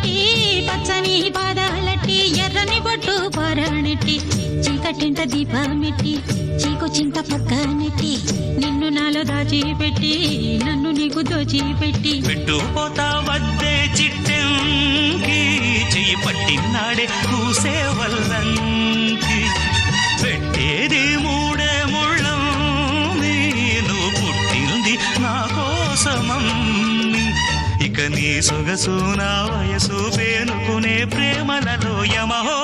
నెట్టి పచ్చని పాదాలట్టి ఎర్రని బొట్టు పారాణెట్టి చీకటింట దీపమెట్టి చీకు చింత పక్క నెట్టి నిన్ను నాలో దాచిపెట్టి నన్ను నీకు దోచిపెట్టి పెట్టుపోతా వద్దే చిట్టంకి చెయ్యి పట్టినాడే కూసే వల్లంకి పెట్టేది మూడే ముళ్ళం నువ్వు పుట్టింది నా కోసమమ్మి ఇక నీ సొగసు నా వయసు పేనుకునే ప్రేమలలో యమహో